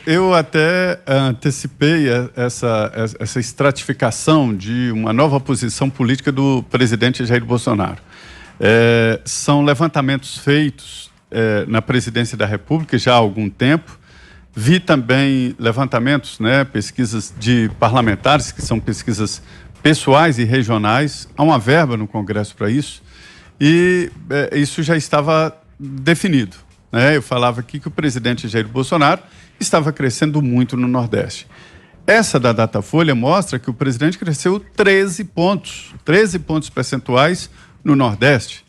Eu até antecipei essa estratificação de uma nova posição política do presidente Jair Bolsonaro. São levantamentos feitos na presidência da República já há algum tempo. Vi também levantamentos, pesquisas de parlamentares, que são pesquisas pessoais e regionais. Há uma verba no Congresso para isso. E isso já estava definido. Eu falava aqui que o presidente Jair Bolsonaro estava crescendo muito no Nordeste. Essa da Datafolha mostra que o presidente cresceu 13 pontos percentuais no Nordeste.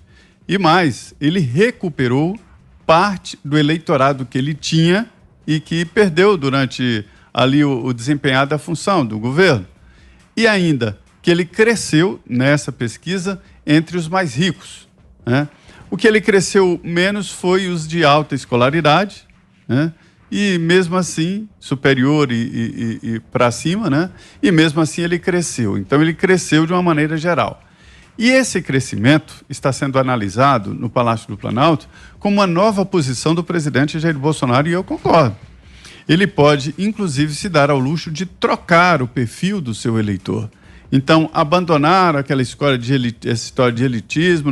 E mais, ele recuperou parte do eleitorado que ele tinha e que perdeu durante ali o desempenhar da função do governo. E ainda que ele cresceu nessa pesquisa entre os mais ricos. O que ele cresceu menos foi os de alta escolaridade, e mesmo assim, superior e para cima, e mesmo assim ele cresceu. Então ele cresceu de uma maneira geral. E esse crescimento está sendo analisado no Palácio do Planalto como uma nova posição do presidente Jair Bolsonaro, e eu concordo. Ele pode, inclusive, se dar ao luxo de trocar o perfil do seu eleitor. Então, abandonar aquela história de elitismo,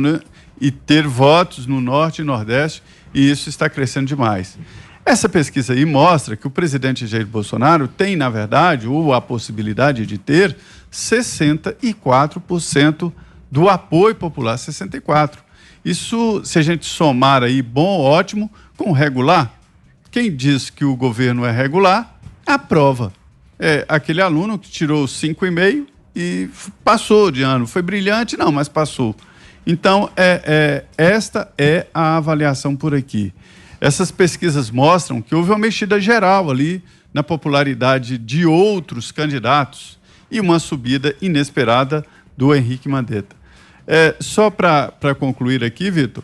e ter votos no Norte e Nordeste, e isso está crescendo demais. Essa pesquisa aí mostra que o presidente Jair Bolsonaro tem, na verdade, ou a possibilidade de ter 64% do apoio popular, 64%. Isso, se a gente somar aí bom, ótimo, com regular, quem diz que o governo é regular, aprova. Aquele aluno que tirou 5,5 e passou de ano. Foi brilhante? Não, mas passou. Então, esta é a avaliação por aqui. Essas pesquisas mostram que houve uma mexida geral ali na popularidade de outros candidatos e uma subida inesperada do Henrique Mandetta. Só para concluir aqui, Vitor,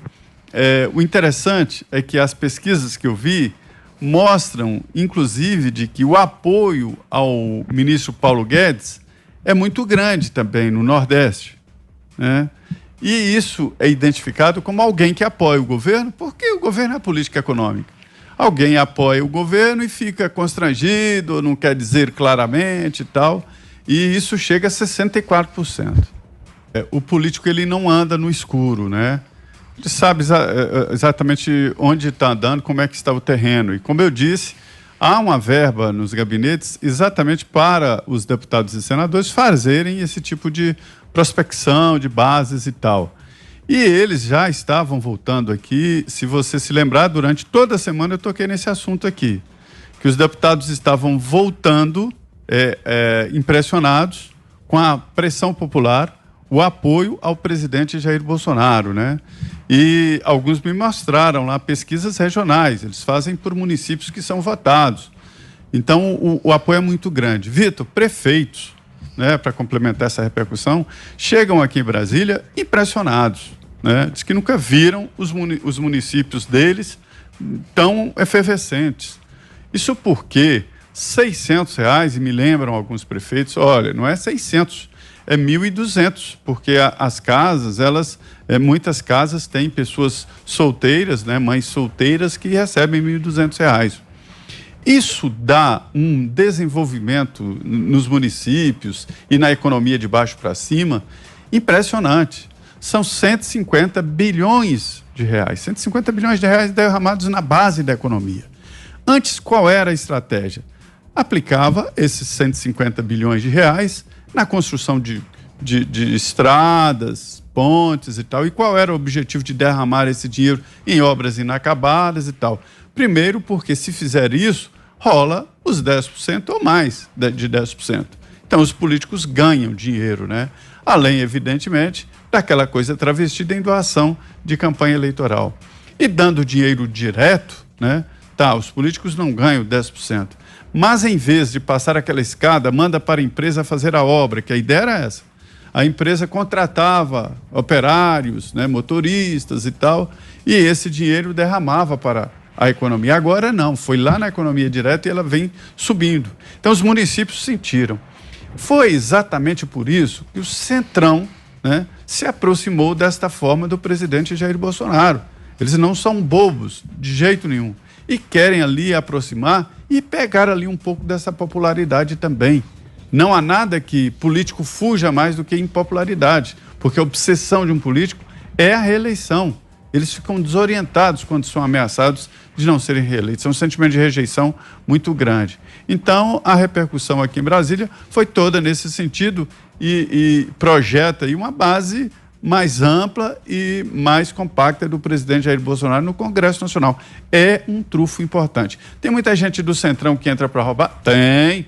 o interessante é que as pesquisas que eu vi mostram, inclusive, de que o apoio ao ministro Paulo Guedes é muito grande também no Nordeste, E isso é identificado como alguém que apoia o governo, porque o governo é a política econômica. Alguém apoia o governo e fica constrangido, não quer dizer claramente e tal, e isso chega a 64%. O político, ele não anda no escuro, Ele sabe exatamente onde está andando, como é que está o terreno. E como eu disse, há uma verba nos gabinetes exatamente para os deputados e senadores fazerem esse tipo de prospecção de bases e tal. E eles já estavam voltando aqui, se você se lembrar, durante toda a semana eu toquei nesse assunto aqui, que os deputados estavam voltando impressionados com a pressão popular, o apoio ao presidente Jair Bolsonaro, E alguns me mostraram lá pesquisas regionais, eles fazem por municípios que são votados. Então, o apoio é muito grande. Vitor, prefeitos, para complementar essa repercussão, chegam aqui em Brasília impressionados, Diz que nunca viram os municípios deles tão efervescentes. Isso porque R$600, e me lembram alguns prefeitos, olha, não é 600, é 1.200, porque as casas, muitas casas têm pessoas solteiras, mães solteiras que recebem R$1.200. Isso dá um desenvolvimento nos municípios e na economia de baixo para cima impressionante. São 150 bilhões de reais. 150 bilhões de reais derramados na base da economia. Antes, qual era a estratégia? Aplicava esses 150 bilhões de reais na construção de estradas, pontes e tal. E qual era o objetivo de derramar esse dinheiro em obras inacabadas e tal? Primeiro, porque se fizer isso, rola os 10% ou mais de 10%. Então, os políticos ganham dinheiro, Além, evidentemente, daquela coisa travestida em doação de campanha eleitoral. E dando dinheiro direto, os políticos não ganham 10%. Mas, em vez de passar aquela escada, manda para a empresa fazer a obra, que a ideia era essa. A empresa contratava operários, motoristas e tal, e esse dinheiro derramava para a economia. Agora não, foi lá na economia direta e ela vem subindo. Então os municípios sentiram. Foi exatamente por isso que o Centrão, se aproximou desta forma do presidente Jair Bolsonaro. Eles não são bobos, de jeito nenhum. E querem ali aproximar e pegar ali um pouco dessa popularidade também. Não há nada que político fuja mais do que impopularidade, porque a obsessão de um político é a reeleição. Eles ficam desorientados quando são ameaçados de não serem reeleitos. É um sentimento de rejeição muito grande. Então, a repercussão aqui em Brasília foi toda nesse sentido e projeta aí uma base mais ampla e mais compacta do presidente Jair Bolsonaro no Congresso Nacional. É um trunfo importante. Tem muita gente do Centrão que entra para roubar? Tem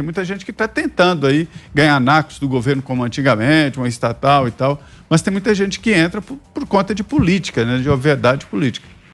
muita gente que está tentando aí ganhar nacos do governo como antigamente, uma estatal e tal, mas tem muita gente que entra por conta de política, né, de obviedade política.